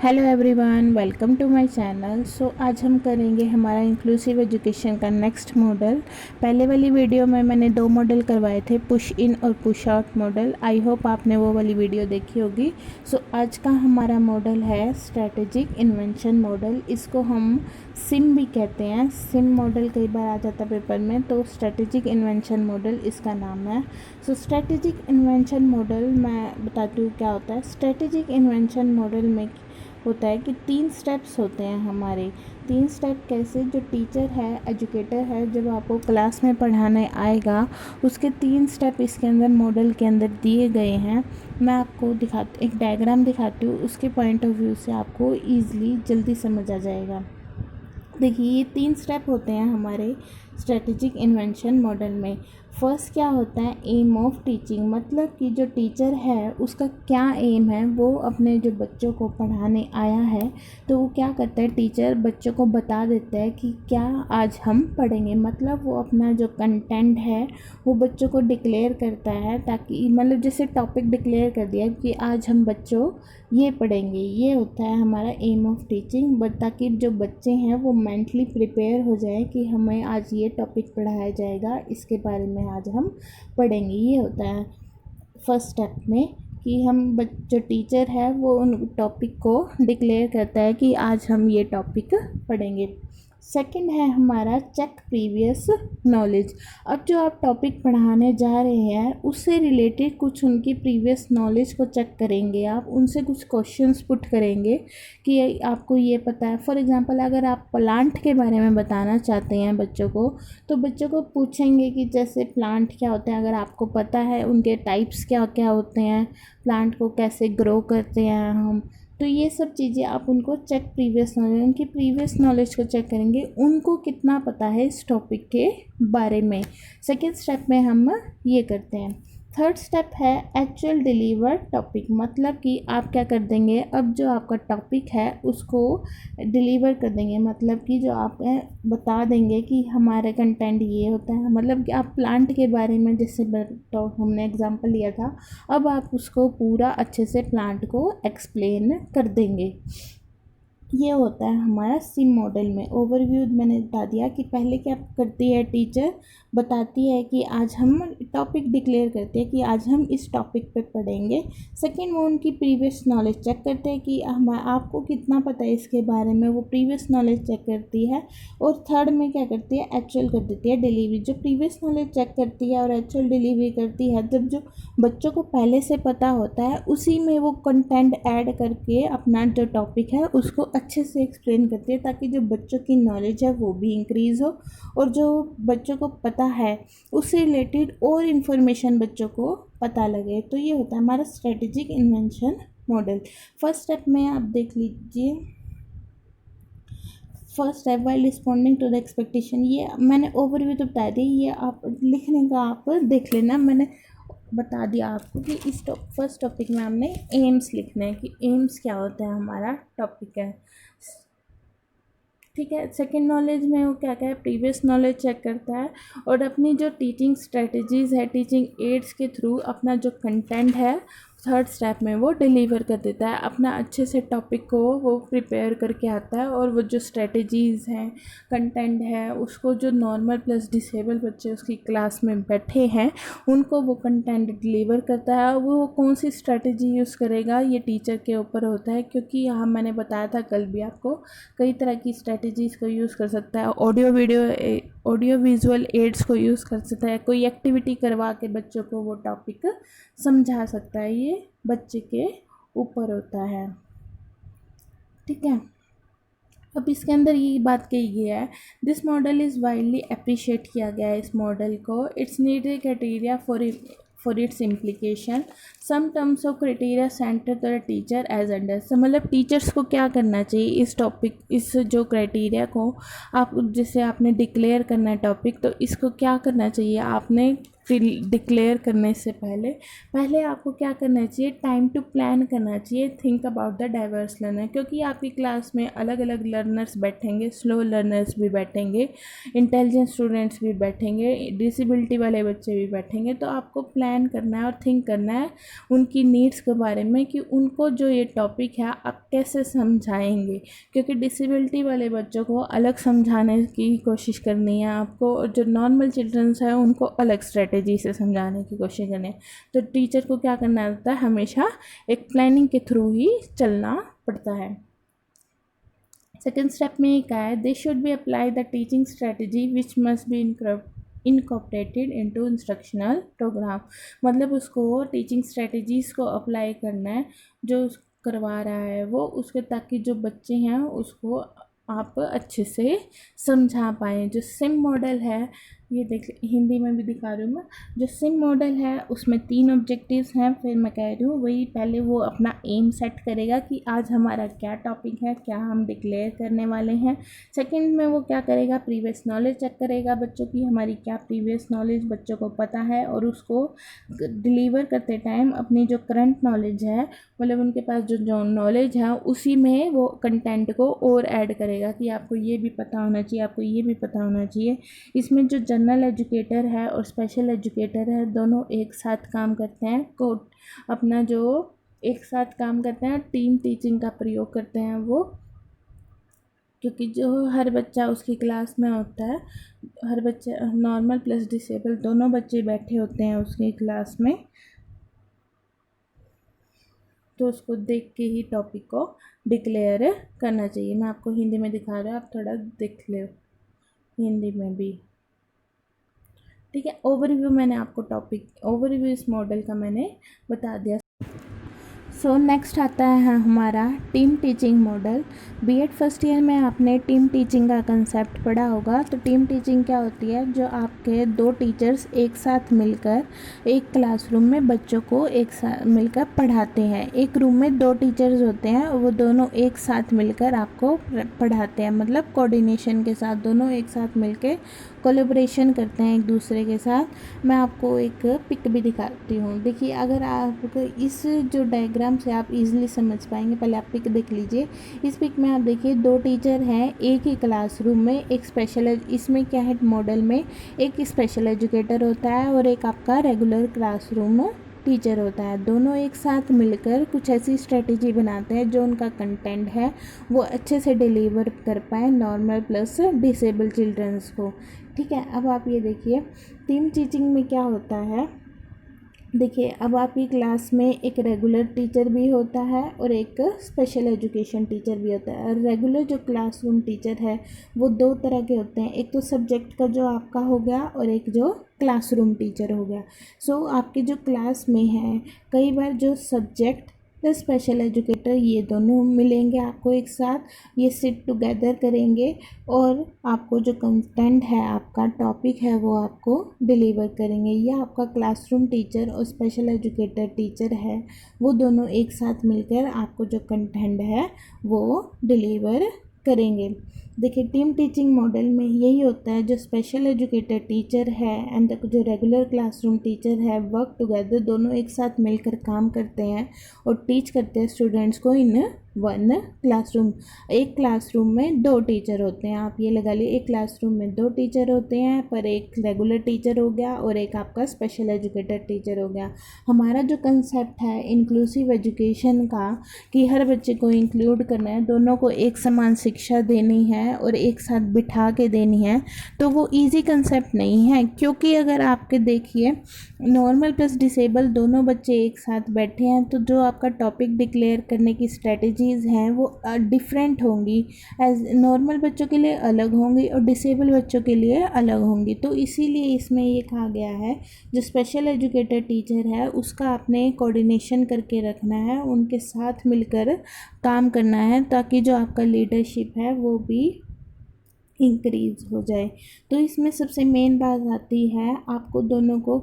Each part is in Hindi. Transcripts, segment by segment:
Hello everyone, welcome to my channel. आज हम करेंगे हमारा इंक्लूसिव एजुकेशन का नेक्स्ट मॉडल। पहले वाली वीडियो में मैंने दो मॉडल करवाए थे, पुश इन और push out model. I hope आपने वो वाली वीडियो देखी होगी। आज का हमारा मॉडल है स्ट्रैटेजिक इन्वेंशन मॉडल। इसको हम सिम भी कहते हैं। सिम मॉडल कई बार आ जाता है पेपर में, तो स्ट्रैटेजिक इन्वेंशन मॉडल इसका नाम है। स्ट्रैटेजिक इन्वेंशन मॉडल मैं बताती हूँ क्या होता है। स्ट्रैटेजिक इन्वेंशन मॉडल में होता है कि 3 स्टेप्स होते हैं हमारे। 3 स्टेप कैसे? जो टीचर है, एजुकेटर है, जब आपको क्लास में पढ़ाने आएगा उसके 3 स्टेप इसके अंदर मॉडल के अंदर दिए गए हैं। मैं आपको एक डायग्राम दिखाती हूँ, उसके पॉइंट ऑफ व्यू से आपको ईज़िली जल्दी समझ आ जाएगा। देखिए, ये 3 स्टेप होते हैं हमारे स्ट्रेटेजिक इन्वेंशन मॉडल में। फर्स्ट क्या होता है? एम ऑफ टीचिंग, मतलब कि जो टीचर है उसका क्या एम है। वो अपने जो बच्चों को पढ़ाने आया है तो वो क्या करता है, टीचर बच्चों को बता देता है कि क्या आज हम पढ़ेंगे। मतलब वो अपना जो कंटेंट है वो बच्चों को डिक्लेयर करता है, ताकि मतलब जैसे टॉपिक डिक्लेयर कर दिया कि आज हम बच्चों ये पढ़ेंगे। ये होता है हमारा एम ऑफ टीचिंग, ताकि जो बच्चे हैं वो मेंटली प्रिपेयर हो जाए कि हमें आज ये टॉपिक पढ़ाया जाएगा, इसके बारे में आज हम पढ़ेंगे। ये होता है फर्स्ट स्टेप में कि हम जो टीचर है वो उन टॉपिक को डिक्लेयर करता है कि आज हम ये टॉपिक पढ़ेंगे। सेकंड है हमारा चेक प्रीवियस नॉलेज। अब जो आप टॉपिक पढ़ाने जा रहे हैं उससे रिलेटेड कुछ उनकी प्रीवियस नॉलेज को चेक करेंगे। आप उनसे कुछ क्वेश्चंस पुट करेंगे कि आपको ये पता है। फॉर एग्जांपल, अगर आप प्लांट के बारे में बताना चाहते हैं बच्चों को, तो बच्चों को पूछेंगे कि जैसे प्लांट क्या होते हैं, अगर आपको पता है उनके टाइप्स क्या क्या होते हैं, प्लांट को कैसे ग्रो करते हैं हम, तो ये सब चीज़ें आप उनको चेक प्रीवियस नॉलेज, उनकी प्रीवियस नॉलेज को चेक करेंगे, उनको कितना पता है इस टॉपिक के बारे में। सेकेंड स्टेप में हम ये करते हैं। थर्ड स्टेप है एक्चुअल डिलीवर टॉपिक, मतलब कि आप क्या कर देंगे, अब जो आपका टॉपिक है उसको डिलीवर कर देंगे। मतलब कि जो आप बता देंगे कि हमारे कंटेंट ये होता है। मतलब कि आप प्लांट के बारे में जैसे तो हमने एग्जांपल लिया था, अब आप उसको पूरा अच्छे से प्लांट को एक्सप्लेन कर देंगे। ये होता है हमारा सिम मॉडल में। ओवरव्यू मैंने बता दिया कि पहले क्या करती है टीचर, बताती है कि आज हम टॉपिक डिक्लेयर करते हैं कि आज हम इस टॉपिक पे पढ़ेंगे। सेकंड, वो उनकी प्रीवियस नॉलेज चेक करते हैं कि आपको कितना पता है इसके बारे में, वो प्रीवियस नॉलेज चेक करती है। और थर्ड में क्या करती है, एक्चुअल कर देती है डिलीवरी। जो प्रीवियस नॉलेज चेक करती है और एक्चुअल डिलीवरी करती है, जब जो बच्चों को पहले से पता होता है उसी में वो कंटेंट ऐड करके अपना जो टॉपिक है उसको अच्छे से एक्सप्लेन करती है, ताकि जो बच्चों की नॉलेज है वो भी इंक्रीज़ हो और जो बच्चों को पता है उससे रिलेटेड और इन्फॉर्मेशन बच्चों को पता लगे। तो ये होता है हमारा strategic invention model. First step में आप देख लीजिए। First step while responding to the expectation, ये मैंने ओवरव्यू तो बता दी, ये आप लिखने का आप देख लेना। मैंने बता दिया आपको कि इस फर्स्ट टॉपिक में हमने एम्स लिखना है कि एम्स क्या होता है, हमारा टॉपिक है, ठीक है। सेकंड नॉलेज में वो क्या क्या है, प्रीवियस नॉलेज चेक करता है और अपनी जो टीचिंग स्ट्रेटजीज़ है, टीचिंग एड्स के थ्रू अपना जो कंटेंट है थर्ड स्टेप में वो डिलीवर कर देता है। अपना अच्छे से टॉपिक को वो प्रिपेयर करके आता है और वो जो स्ट्रेटजीज़ हैं, कंटेंट है, उसको जो नॉर्मल प्लस डिसेबल बच्चे उसकी क्लास में बैठे हैं उनको वो कंटेंट डिलीवर करता है। वो कौन सी स्ट्रेटजी यूज़ करेगा ये टीचर के ऊपर होता है, क्योंकि यहाँ मैंने बताया था कल भी आपको, कई तरह की स्ट्रेटजीज़ को यूज़ कर सकता है। ऑडियो विजुअल एड्स को यूज़ कर सकता है, कोई एक्टिविटी करवा के बच्चों को वो टॉपिक समझा सकता है। ये बच्चे के ऊपर होता है, ठीक है। अब इसके अंदर ये बात कही गई है, this model is widely appreciate किया गया है इस मॉडल को। Its need criteria for its implication, some terms of criteria center the teacher as under. मतलब टीचर्स को क्या करना चाहिए इस टॉपिक, इस जो क्राइटेरिया को आप जैसे आपने डिक्लेयर करना है टॉपिक, तो इसको क्या करना चाहिए, आपने डिक्लेयर करने से पहले आपको क्या करना चाहिए, टाइम टू प्लान करना चाहिए, think about the diverse learner, क्योंकि आपकी क्लास में अलग अलग लर्नर्स बैठेंगे, स्लो लर्नर्स भी बैठेंगे, इंटेलिजेंट स्टूडेंट्स भी बैठेंगे, डिसेबिलिटी वाले बच्चे भी बैठेंगे। तो आपको प्लान करना है और थिंक करना है उनकी नीड्स के बारे में कि उनको जो ये टॉपिक है आप कैसे समझाएंगे, क्योंकि डिसेबिलिटी वाले बच्चों को अलग समझाने की कोशिश करनी है आपको, और जो नॉर्मल चिल्ड्रंस है उनको अलग स्ट्रेटेजी से समझाने की कोशिश करनी है। तो टीचर को क्या करना होता है, हमेशा एक प्लानिंग के थ्रू ही चलना पड़ता है। सेकेंड स्टेप में क्या है, they should be apply the teaching strategy which must be incorporated into instructional program. मतलब उसको टीचिंग स्ट्रेटजीज़ को अप्लाई करना है जो करवा रहा है वो, उसके ताकि जो बच्चे हैं उसको आप अच्छे से समझा पाएँ। जो सिम मॉडल है, ये देख हिंदी में भी दिखा रही हूँ मैं, जो सिम मॉडल है उसमें 3 ऑब्जेक्टिव्स हैं। फिर मैं कह रही हूँ वही, पहले वो अपना एम सेट करेगा कि आज हमारा क्या टॉपिक है, क्या हम डिक्लेयर करने वाले हैं। सेकंड में वो क्या करेगा, प्रीवियस नॉलेज चेक करेगा बच्चों की, हमारी क्या प्रीवियस नॉलेज बच्चों को पता है, और उसको डिलीवर करते टाइम अपनी जो करंट नॉलेज है, मतलब उनके पास जो नॉलेज है उसी में वो कंटेंट को और ऐड करेगा कि आपको ये भी पता होना चाहिए, आपको ये भी पता होना चाहिए। इसमें जो जनरल एजुकेटर है और स्पेशल एजुकेटर है दोनों एक साथ काम करते हैं, को अपना जो एक साथ काम करते हैं, टीम टीचिंग का प्रयोग करते हैं वो, क्योंकि जो हर बच्चा उसकी क्लास में होता है, हर बच्चे नॉर्मल प्लस डिसेबल दोनों बच्चे बैठे होते हैं उसकी क्लास में, तो उसको देख के ही टॉपिक को डिक्लेयर करना चाहिए। मैं आपको हिंदी में दिखा रहा हूँ, आप थोड़ा देख लो हिंदी में भी, ठीक है। ओवरव्यू मैंने आपको ओवरव्यू इस मॉडल का मैंने बता दिया। सो नेक्स्ट आता है हमारा team teaching model. BEd first year में आपने टीम टीचिंग का कंसेप्ट पढ़ा होगा। तो टीम टीचिंग क्या होती है, जो आपके 2 टीचर्स एक साथ मिलकर एक क्लासरूम में बच्चों को एक साथ मिलकर पढ़ाते हैं। एक रूम में 2 टीचर्स होते हैं, वो दोनों एक साथ मिलकर आपको पढ़ाते हैं, मतलब कोऑर्डिनेशन के साथ दोनों एक साथ मिलकर कोलैबोरेशन करते हैं एक दूसरे के साथ। मैं आपको एक पिक भी दिखाती हूँ, देखिए अगर आपको इस जो डायग्राम से आप इजीली समझ पाएंगे, पहले आप पिक देख लीजिए। इस पिक में आप देखिए 2 टीचर हैं एक ही क्लासरूम में, एक स्पेशल, इसमें क्या है मॉडल में एक स्पेशल एजुकेटर होता है और एक आपका रेगुलर क्लासरूम टीचर होता है। दोनों एक साथ मिलकर कुछ ऐसी स्ट्रेटेजी बनाते हैं जो उनका कंटेंट है वो अच्छे से डिलीवर कर पाए नॉर्मल प्लस डिसेबल चिल्ड्रंस को, ठीक है। अब आप ये देखिए टीम टीचिंग में क्या होता है, देखिए अब आपकी क्लास में एक रेगुलर टीचर भी होता है और एक स्पेशल एजुकेशन टीचर भी होता है। रेगुलर जो क्लासरूम टीचर है वो 2 तरह के होते हैं, एक तो सब्जेक्ट का जो आपका हो गया और एक जो क्लासरूम टीचर हो गया। सो आपके जो क्लास में है कई बार जो सब्जेक्ट प्लस स्पेशल एजुकेटर ये दोनों मिलेंगे आपको एक साथ, ये सिट टुगेदर करेंगे और आपको जो कंटेंट है आपका टॉपिक है वो आपको डिलीवर करेंगे। या आपका क्लासरूम टीचर और स्पेशल एजुकेटर टीचर है वो दोनों एक साथ मिलकर आपको जो कंटेंट है वो डिलीवर करेंगे। देखिए टीम टीचिंग मॉडल में यही होता है, जो स्पेशल एजुकेटर टीचर है एंड जो रेगुलर क्लासरूम टीचर है वर्क टुगेदर, दोनों एक साथ मिलकर काम करते हैं और टीच करते हैं स्टूडेंट्स को इन 1 क्लासरूम। एक क्लासरूम में 2 टीचर होते हैं, आप ये लगा लिए एक क्लासरूम में 2 टीचर होते हैं, पर एक रेगुलर टीचर हो गया और एक आपका स्पेशल एजुकेटर टीचर हो गया। हमारा जो कंसेप्ट है इंक्लूसिव एजुकेशन का कि हर बच्चे को इंक्लूड करना है, दोनों को एक समान शिक्षा देनी है और एक साथ बिठा के देनी है, तो वो इजी कंसेप्ट नहीं है। क्योंकि अगर आपके देखिए नॉर्मल प्लस डिसेबल दोनों बच्चे एक साथ बैठे हैं तो जो आपका टॉपिक डिक्लेयर करने की स्ट्रेटजीज़ हैं वो डिफरेंट होंगी, एज नॉर्मल बच्चों के लिए अलग होंगी और डिसेबल बच्चों के लिए अलग होंगी। तो इसीलिए इसमें ये कहा गया है जो स्पेशल एजुकेटर टीचर है उसका आपने कोऑर्डिनेशन करके रखना है, उनके साथ मिलकर काम करना है ताकि जो आपका लीडरशिप है वो भी इंक्रीज़ हो जाए। तो इसमें सबसे मेन बात आती है आपको दोनों को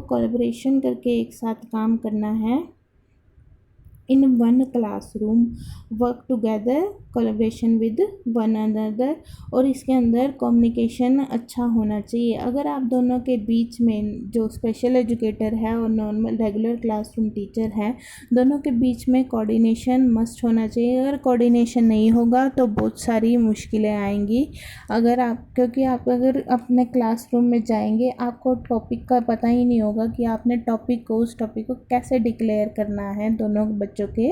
कोलैबोरेशन करके एक साथ काम करना है in one classroom, work together, collaboration with one another, और इसके अंदर कम्युनिकेशन अच्छा होना चाहिए। अगर आप दोनों के बीच में जो स्पेशल एजुकेटर है और नॉर्मल रेगुलर क्लासरूम टीचर है, दोनों के बीच में कोऑर्डिनेशन मस्ट होना चाहिए। अगर कोऑर्डिनेशन नहीं होगा तो बहुत सारी मुश्किलें आएंगी। क्योंकि आप अगर अपने क्लासरूम में जाएंगे, आपको टॉपिक का पता ही नहीं होगा कि आपने उस टॉपिक को कैसे डिक्लेयर करना है दोनों बच्चों के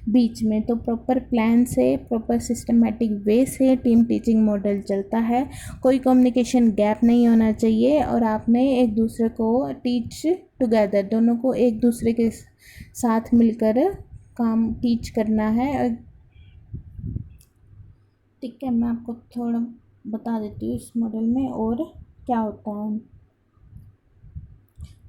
बीच में। तो प्रॉपर प्लान से, प्रॉपर सिस्टमेटिक वे से टीम टीचिंग मॉडल चलता है। कोई कम्युनिकेशन गैप नहीं होना चाहिए, और आपने एक दूसरे को टीच टुगेदर, दोनों को एक दूसरे के साथ मिलकर काम टीच करना है। ठीक है, मैं आपको थोड़ा बता देती हूँ इस मॉडल में और क्या होता है।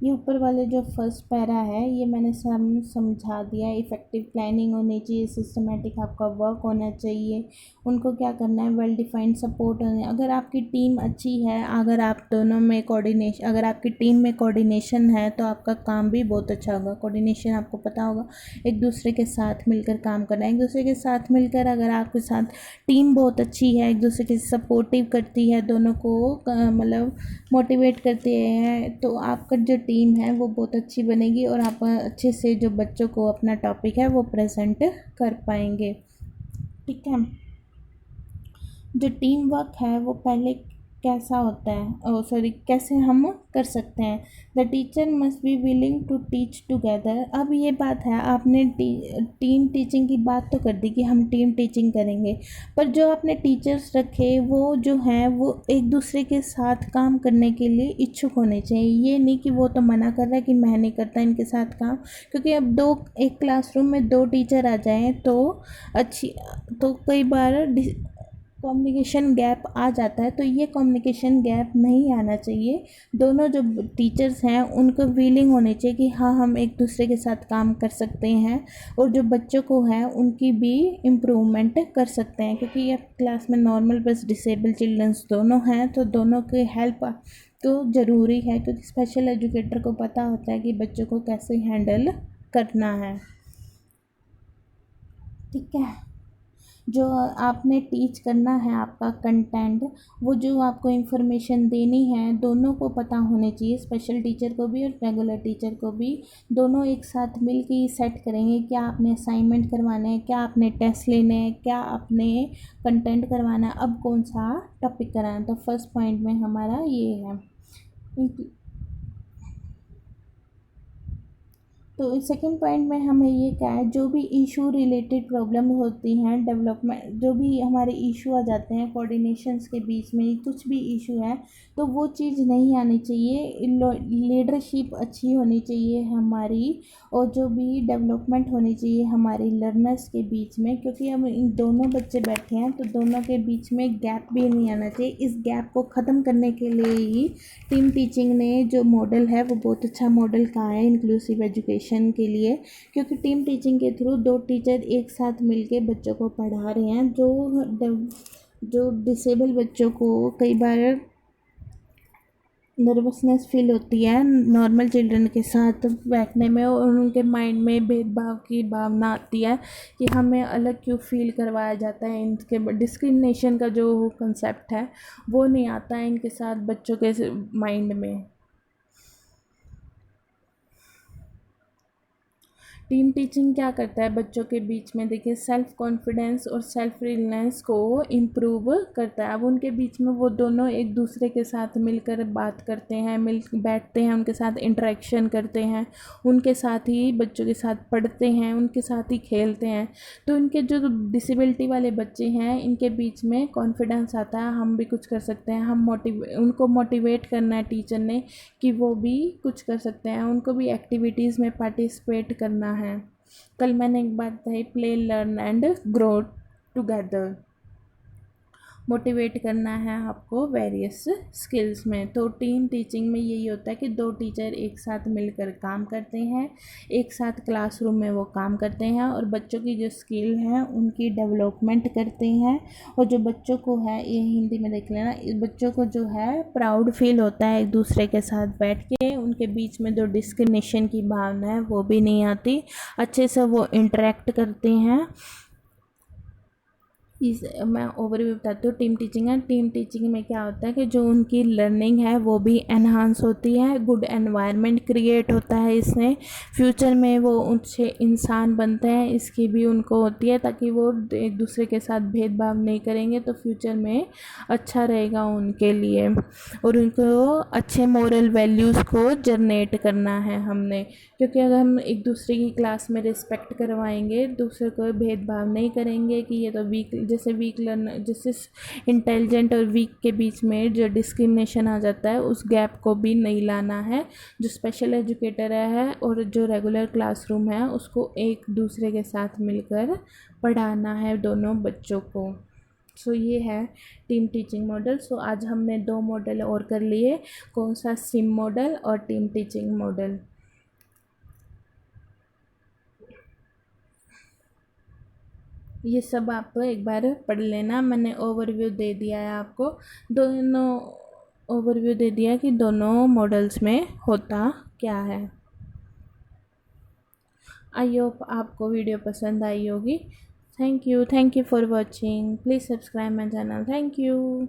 ये ऊपर वाले जो फर्स्ट पैरा है, ये मैंने समझा दिया। इफ़ेक्टिव प्लानिंग होनी चाहिए, सिस्टमेटिक आपका वर्क होना चाहिए, उनको क्या करना है, वेल डिफाइंड सपोर्ट होना है। अगर आपकी टीम अच्छी है, अगर आपकी टीम में कोऑर्डिनेशन है तो आपका काम भी बहुत अच्छा होगा। कोऑर्डिनेशन आपको पता होगा, एक दूसरे के साथ मिलकर काम करना है। एक दूसरे के साथ मिलकर अगर आपके साथ टीम बहुत अच्छी है, एक दूसरे के सपोर्टिव करती है, दोनों को मतलब मोटिवेट करती है, तो आपका जो टीम है वो बहुत अच्छी बनेगी, और आप अच्छे से जो बच्चों को अपना टॉपिक है वो प्रेजेंट कर पाएंगे। ठीक है, जो टीम वर्क है वो पहले कैसा होता है, कैसे हम कर सकते हैं। The teacher must be willing to teach together. अब ये बात है, आपने टीम टीचिंग की बात तो कर दी कि हम टीम टीचिंग करेंगे, पर जो आपने टीचर्स रखे वो जो हैं वो एक दूसरे के साथ काम करने के लिए इच्छुक होने चाहिए। ये नहीं कि वो तो मना कर रहा है कि मैं नहीं करता इनके साथ काम, क्योंकि अब एक क्लासरूम में 2 टीचर आ जाएं तो कई बार कम्युनिकेशन गैप आ जाता है। तो ये कम्युनिकेशन गैप नहीं आना चाहिए। दोनों जो टीचर्स हैं उनको विलिंग होनी चाहिए कि हाँ, हम एक दूसरे के साथ काम कर सकते हैं, और जो बच्चों को है उनकी भी इम्प्रूवमेंट कर सकते हैं। क्योंकि ये क्लास में नॉर्मल प्लस डिसेबल चिल्ड्रंस दोनों हैं, तो दोनों की हेल्प तो ज़रूरी है, क्योंकि स्पेशल एजुकेटर को पता होता है कि बच्चों को कैसे हैंडल करना है। ठीक है, जो आपने टीच करना है, आपका कंटेंट, वो जो आपको इन्फॉर्मेशन देनी है, दोनों को पता होने चाहिए, स्पेशल टीचर को भी और रेगुलर टीचर को भी। दोनों एक साथ मिल के सेट करेंगे क्या आपने असाइनमेंट करवाना है, क्या आपने टेस्ट लेने हैं, क्या आपने कंटेंट करवाना है, अब कौन सा टॉपिक कराना है। तो फर्स्ट पॉइंट में हमारा ये है। तो सेकंड पॉइंट में हमें ये क्या है, जो भी इशू रिलेटेड प्रॉब्लम होती हैं डेवलपमेंट, जो भी हमारे इशू आ जाते हैं कोऑर्डिनेशंस के बीच में, कुछ भी इशू है तो वो चीज़ नहीं आनी चाहिए। लीडरशिप अच्छी होनी चाहिए हमारी, और जो भी डेवलपमेंट होनी चाहिए हमारी लर्नर्स के बीच में, क्योंकि हम इन दोनों बच्चे बैठे हैं तो दोनों के बीच में गैप भी नहीं आना चाहिए। इस गैप को ख़त्म करने के लिए ही टीम टीचिंग ने जो मॉडल है वो बहुत अच्छा मॉडल कहा है इंक्लूसिव एजुकेशन के लिए। क्योंकि टीम टीचिंग के थ्रू 2 टीचर एक साथ मिलके बच्चों को पढ़ा रहे हैं। जो डिसेबल बच्चों को कई बार नर्वसनेस फील होती है नॉर्मल चिल्ड्रन के साथ बैठने में, और उनके माइंड में भेदभाव की भावना आती है कि हमें अलग क्यों फील करवाया जाता है। इनके डिस्क्रिमिनेशन का जो कंसेप्ट है वो नहीं आता है इनके साथ बच्चों के माइंड में। टीम टीचिंग क्या करता है बच्चों के बीच में, देखिए सेल्फ कॉन्फिडेंस और सेल्फ रिलायंस को इम्प्रूव करता है। अब उनके बीच में वो दोनों एक दूसरे के साथ मिलकर बात करते हैं, बैठते हैं, उनके साथ इंटरेक्शन करते हैं, उनके साथ ही बच्चों के साथ पढ़ते हैं, उनके साथ ही खेलते हैं। तो इनके जो डिसेबिलिटी वाले बच्चे हैं इनके बीच में कॉन्फिडेंस आता है, हम भी कुछ कर सकते हैं। उनको मोटिवेट करना है टीचर ने कि वो भी कुछ कर सकते हैं, उनको भी एक्टिविटीज़ में पार्टिसिपेट करना है। कल मैंने एक बात बताई, play learn and grow together. Motivate करना है आपको वेरियस स्किल्स में। तो टीम टीचिंग में यही होता है कि 2 टीचर एक साथ मिलकर काम करते हैं, एक साथ क्लासरूम में वो काम करते हैं और बच्चों की जो स्किल है उनकी डेवलपमेंट करते हैं। और जो बच्चों को है, ये हिंदी में देख लेना, बच्चों को जो है प्राउड फील होता है एक दूसरे के साथ बैठ के, उनके बीच में जो डिस्क्रिमिनेशन की भावना है वो भी नहीं आती, अच्छे से वो इंटरेक्ट करते हैं। इस मैं ओवरव्यू बताती हूँ। टीम टीचिंग है, टीम टीचिंग में क्या होता है कि जो उनकी लर्निंग है वो भी एनहांस होती है, गुड एनवायरनमेंट क्रिएट होता है इसमें, फ्यूचर में वो अच्छे इंसान बनते हैं इसकी भी उनको होती है, ताकि वो एक दूसरे के साथ भेदभाव नहीं करेंगे तो फ्यूचर में अच्छा रहेगा उनके लिए। और उनको अच्छे मोरल वैल्यूज़ को जनरेट करना है हमने, क्योंकि अगर हम एक दूसरे की क्लास में रिस्पेक्ट करवाएंगे, दूसरे को भेदभाव नहीं करेंगे कि ये तो वीक, जैसे वीक लर्नर, जैसे इंटेलिजेंट और वीक के बीच में जो डिस्क्रिमिनेशन आ जाता है उस गैप को भी नहीं लाना है। जो स्पेशल एजुकेटर है और जो रेगुलर क्लासरूम है उसको एक दूसरे के साथ मिलकर पढ़ाना है दोनों बच्चों को। सो ये है टीम टीचिंग मॉडल। सो आज हमने 2 मॉडल और कर लिए, कौन सा, सिम मॉडल और टीम टीचिंग मॉडल। ये सब आप एक बार पढ़ लेना, मैंने ओवरव्यू दे दिया है आपको, दोनों ओवरव्यू दे दिया कि दोनों मॉडल्स में होता क्या है। आई होप आपको वीडियो पसंद आई होगी। Thank you for watching, please subscribe my channel. Thank you.